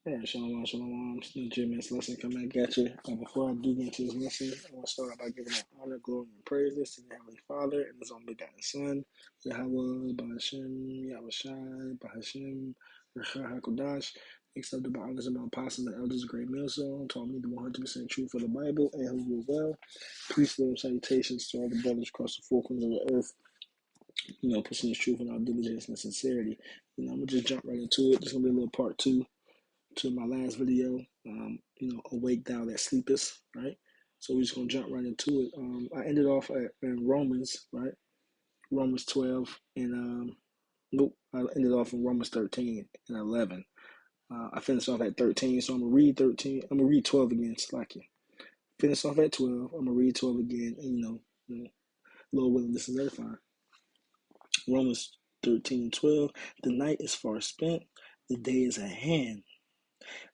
All right, shalom, shalom. Still GMS lesson coming at you. Before I do get into this lesson, I want to start out by giving honor, glory, and praises to the Heavenly Father and His only begotten Son, Yahweh, Bahashem, Yahushai, Bahashem, Rechah HaKodash. Accepted by honors of my apostles and elders, great millstone, taught me the 100% truth of the Bible, and who will well. Peace, love, salutations to all the brothers across the four corners of the earth, pushing this truth in all diligence and sincerity. I'm going to just jump right into it. This is going to be a little part two to my last video, awake thou that sleepest, right? So we're just gonna jump right into it. I ended off in Romans, right? Romans 12 and I ended off in Romans 13 and 11. I finished off at 13, so I'm gonna read 13. I'm gonna read 12 again, slack you. Finish off at 12. I'm gonna read 12 again, and Lord willing, this is edifying. Romans 13 and 12. The night is far spent, the day is at hand.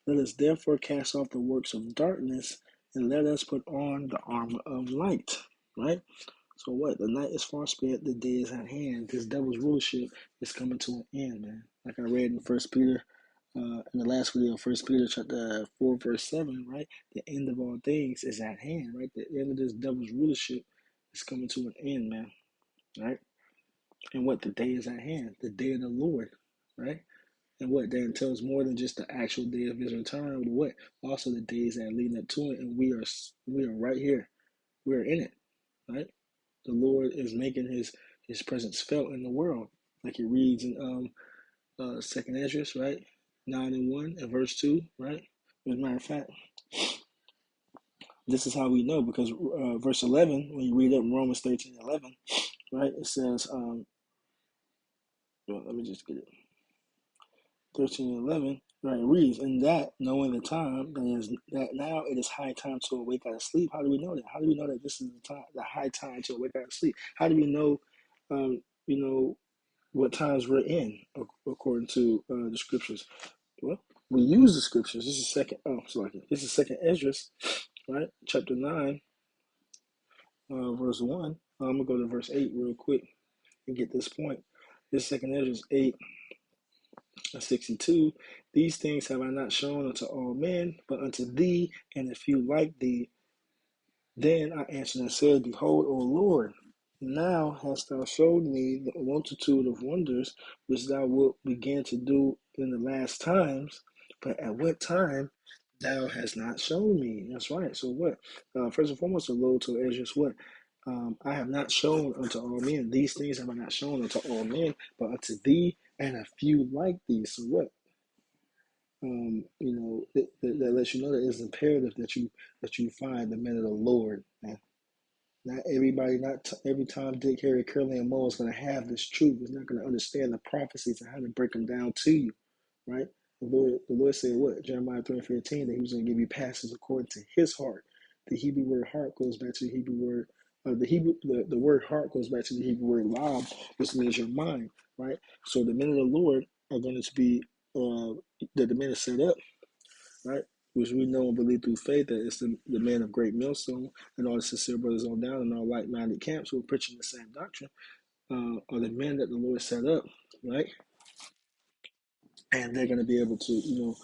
Let us therefore cast off the works of darkness and let us put on the armor of light. Right? So what? The night is far spent, the day is at hand. This devil's rulership is coming to an end, man. Like I read in First Peter, in the last video, First Peter chapter 4, verse 7, right? The end of all things is at hand, right? The end of this devil's rulership is coming to an end, man. Right? And what? The day is at hand, the day of the Lord, right? And what that entails more than just the actual day of his return, but what also the days that lead up to it, and we are right here, we're in it, right? The Lord is making his presence felt in the world, like it reads in Second Ezra, right, 9:1 and verse 2, right? As a matter of fact, this is how we know because verse 11, when you read it in Romans 13:11, right, it says, let me just get it. 13:11, right, it reads, and that knowing the time, that now it is high time to awake out of sleep. How do we know that? How do we know that this is the high time to awake out of sleep? How do we know, what times we're in according to the scriptures? Well, we use the scriptures. This is second Ezra, right, chapter 9, verse 1. I'm gonna go to verse 8 real quick and get this point. This is second Ezra 8:62. These things have I not shown unto all men, but unto thee and a few like thee. Then I answered and said, Behold, O Lord, now hast thou showed me the multitude of wonders which thou wilt begin to do in the last times, but at what time thou hast not shown me. That's right. So what? First and foremost, the Lord told Ezra what? I have not shown unto all men. These things have I not shown unto all men, but unto thee and a few like thee. So what? That lets you know that it's imperative that you find the men of the Lord. Man. Not everybody, every Tom, Dick, Harry, Curly, and Moe is going to have this truth. Is not going to understand the prophecies and how to break them down to you, right? The Lord said what? Jeremiah 3:15, that He was going to give you passages according to His heart. The Hebrew word heart goes back to the Hebrew word. The word heart goes back to the Hebrew word lab, which means your mind, right? So the men of the Lord are going to be that the men are set up, right? Which we know and believe through faith that it's the men of great millstone and all the sincere brothers on down and all like-minded camps who are preaching the same doctrine are the men that the Lord set up, right? And they're going to be able to,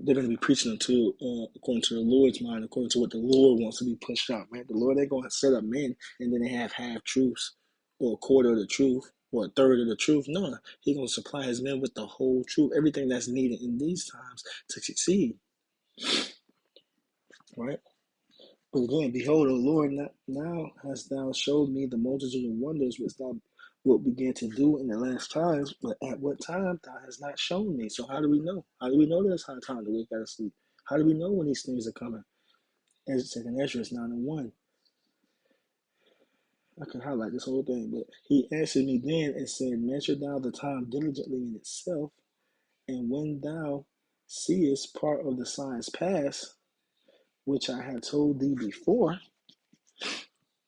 they're going to be preaching according to the Lord's mind, according to what the Lord wants to be pushed out, man. The Lord ain't going to set up men and then they have half truths or a quarter of the truth or a third of the truth. No, He's going to supply His men with the whole truth, everything that's needed in these times to succeed, right? But again, behold, O Lord, now hast thou showed me the multitude of wonders which thou wilt begin to do in the last times, but at what time thou hast not shown me. So how do we know? How do we know that it's high time to wake out of sleep? How do we know when these things are coming? As it's in Ezra 9:1. I can highlight this whole thing, but he answered me then and said, Measure thou the time diligently in itself, and when thou seest part of the signs pass, which I have told thee before,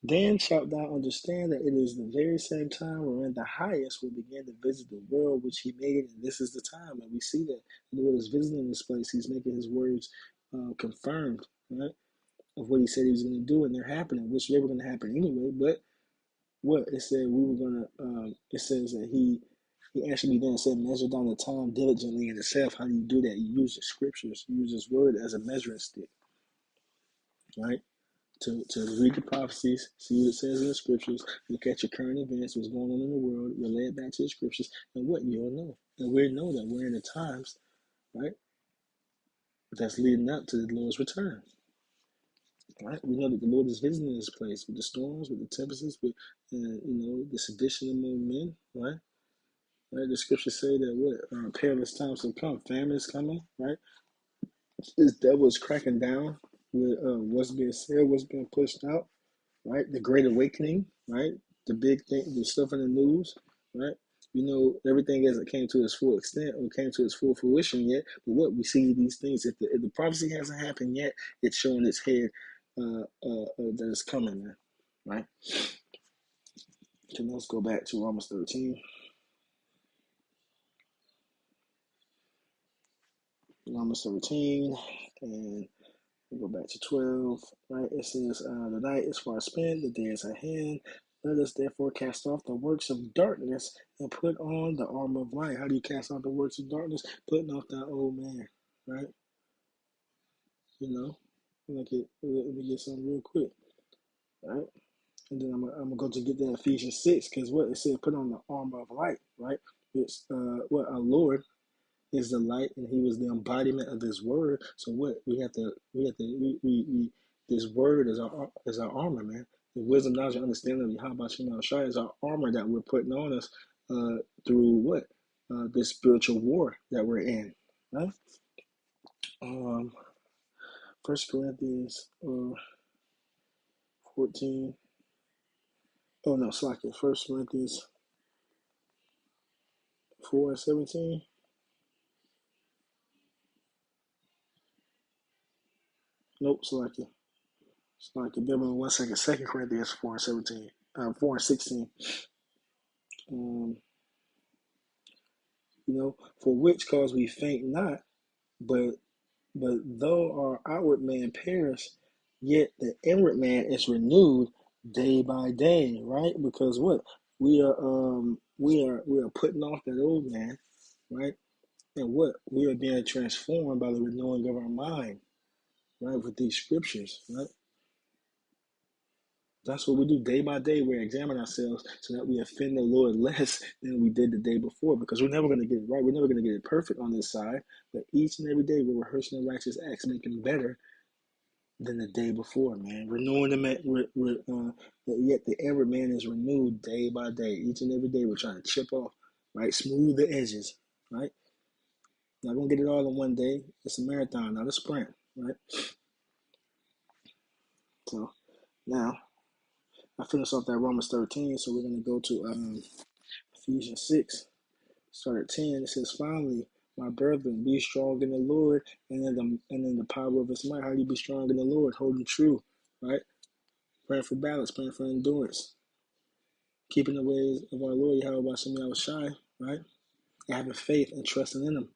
then shalt thou understand that it is the very same time wherein the highest will begin to visit the world which He made, and this is the time. And we see that the Lord is visiting this place. He's making His words confirmed, right, of what He said He was going to do, and they're happening, which they were going to happen anyway. But what it said, we were going to. It says that He He actually then said, measure down the time diligently in itself. How do you do that? You use the scriptures. You use His word as a measuring stick, right? To read the prophecies, see what it says in the scriptures, look at your current events, what's going on in the world, relate it back to the scriptures, and what you'll know. And we know that we're in the times, right, that's leading up to the Lord's return. Right? We know that the Lord is visiting this place with the storms, with the tempests, with the sedition among men, right? Right? The scriptures say that perilous times have come, famine is coming, right? This devil is cracking down with what's being said, what's being pushed out, right? The Great Awakening, right? The big thing, the stuff in the news, right? Everything hasn't came to its full extent or came to its full fruition yet. But what we see these things, if the prophecy hasn't happened yet, it's showing its head that it's coming, man, right? So let's go back to Romans 13. Romans 13, and we'll go back to 12, right? It says, the night is far spent, the day is at hand. Let us therefore cast off the works of darkness and put on the armor of light. How do you cast off the works of darkness? Putting off that old man, right? Let me get something real quick, right? And then I'm gonna go to get that Ephesians 6, because what it said, put on the armor of light, right? It's what our Lord is the light, and He was the embodiment of His word. So what we this word is our armor, man. The wisdom, knowledge, and understanding of how about Shai is our armor that we're putting on us through this spiritual war that we're in, right? First Corinthians 14. Oh no, slack it. First Corinthians 4:17. Nope, slack it. Slack it. Give me 1 second. Second Corinthians 4:17. 4:16. For which cause we faint not, but though our outward man perish, yet the inward man is renewed day by day, right? Because what we are putting off that old man, right? And what we are being transformed by the renewing of our mind, right? With these scriptures, right? That's what we do day by day. We examine ourselves so that we offend the Lord less than we did the day before, because we're never going to get it right. We're never going to get it perfect on this side. But each and every day we're rehearsing the righteous acts, making better than the day before, man. Renewing yet the inward man is renewed day by day. Each and every day we're trying to chip off, right? Smooth the edges, right? Not going to get it all in one day. It's a marathon, not a sprint, right? So now I finished off that Romans 13, so we're going to go to Ephesians 6, start at 10. It says, finally, my brethren, be strong in the Lord and in the power of His might. How do you be strong in the Lord? Holding true, right? Praying for balance, praying for endurance, keeping the ways of our Lord, Yahweh Shai, right? And having faith and trusting in Him.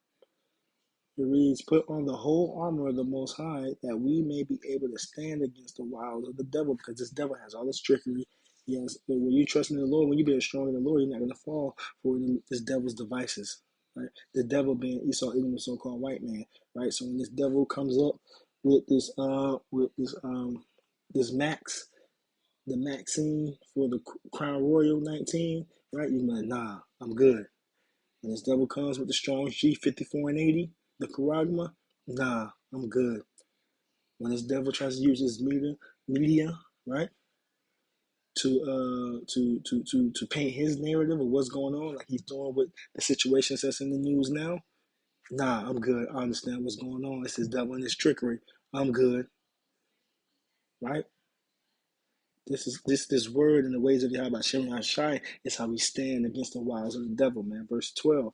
It reads, put on the whole armor of the Most High, that we may be able to stand against the wiles of the devil, because this devil has all this trickery. Yes, but when you trust in the Lord, when you be strong in the Lord, you're not going to fall for this devil's devices, right? The devil being Esau, even the so-called white man, right? So when this devil comes up with this max, the Maxine for the Crown Royal 19, right? You're like, nah, I'm good. When this devil comes with the strong G54 and 80, the Karagma, nah, I'm good. When this devil tries to use his media, right, to paint his narrative of what's going on, like he's doing with the situations that's in the news now, nah, I'm good. I understand what's going on. It's his devil and his trickery. I'm good, right? This word and the ways of Yahweh Shem Shai is how we stand against the wiles of the devil, man. Verse 12.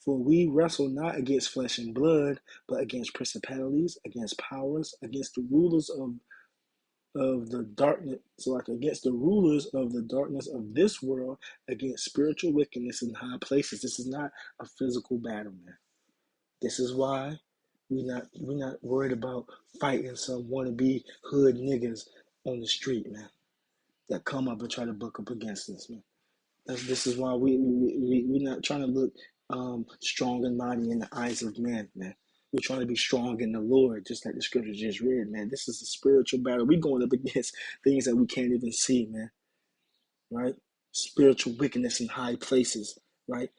For we wrestle not against flesh and blood, but against principalities, against powers, against the rulers of the darkness, so like against the rulers of the darkness of this world, against spiritual wickedness in high places. This is not a physical battle, man. This is why we're not worried about fighting some wannabe hood niggas on the street, man, that come up and try to buck up against us, man. This is why we're not trying to look strong and mighty in the eyes of men, man. We're trying to be strong in the Lord, just like the scripture just read, man. This is a spiritual battle. We're going up against things that we can't even see, man, right? Spiritual wickedness in high places, right?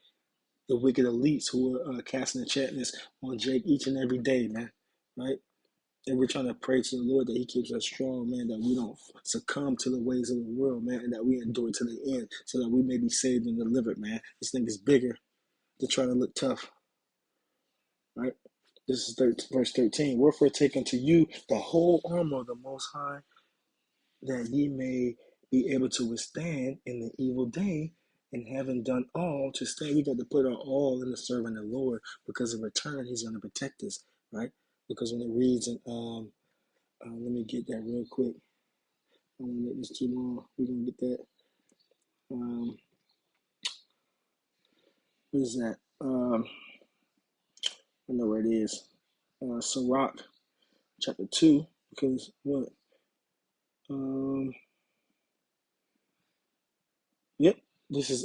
The wicked elites who are casting enchantments on Jake each and every day, man, right? And we're trying to pray to the Lord that He keeps us strong, man, that we don't succumb to the ways of the world, man, and that we endure to the end so that we may be saved and delivered, man. This thing is bigger than trying to look tough, right? This is verse 13. Wherefore take unto you the whole armor of the Most High, that ye may be able to withstand in the evil day, and having done all to stand. We got to put our all in the serving of the Lord, because in return He's going to protect us, right? Because when it reads in let me get that real quick. I don't want to make this too long. We're gonna get that. What is that? I know where it is. Sirach chapter 2, because what? Yep. This is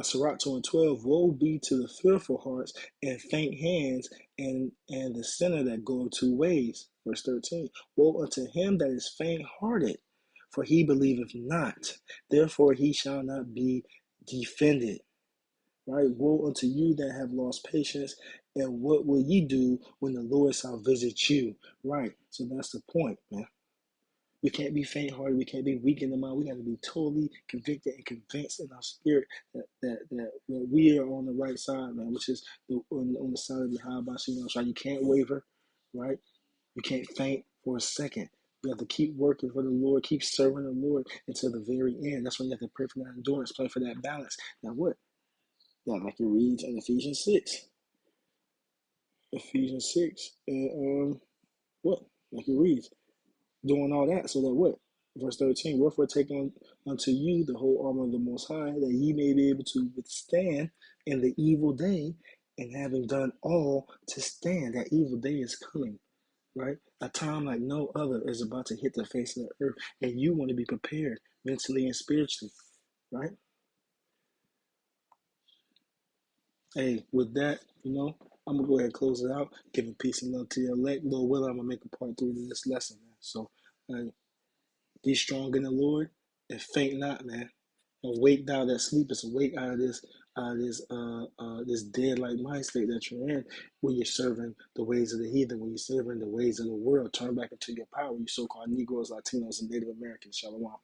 Sirach 2 and 12. Woe be to the fearful hearts and faint hands, and the sinner that go two ways. Verse 13. Woe unto him that is faint hearted, for he believeth not. Therefore he shall not be defended. Right? Woe unto you that have lost patience, and what will ye do when the Lord shall visit you? Right. So that's the point, man. We can't be faint-hearted. We can't be weak in the mind. We got to be totally convicted and convinced in our spirit that we are on the right side, man, which is on the side of the high by. So you can't waver, right? You can't faint for a second. You have to keep working for the Lord, keep serving the Lord until the very end. That's when you have to pray for that endurance, pray for that balance. Now what? Like it reads in Ephesians 6. Ephesians 6. And what? Like it reads. Doing all that so that what? Verse 13. Wherefore take unto you the whole armor of the Most High, that ye may be able to withstand in the evil day, and having done all to stand. That evil day is coming, right? A time like no other is about to hit the face of the earth, and you want to be prepared mentally and spiritually, right? Hey, with that, I'm gonna go ahead and close it out. Giving peace and love to your elect. Lord willing, I'm gonna make a part 3 of this lesson, man. So be strong in the Lord and faint not, man. Awake thou that sleepest, awake out of this dead like mind state that you're in, when you're serving the ways of the heathen, when you're serving the ways of the world. Turn back into your power, you so-called Negroes, Latinos, and Native Americans. Shalom.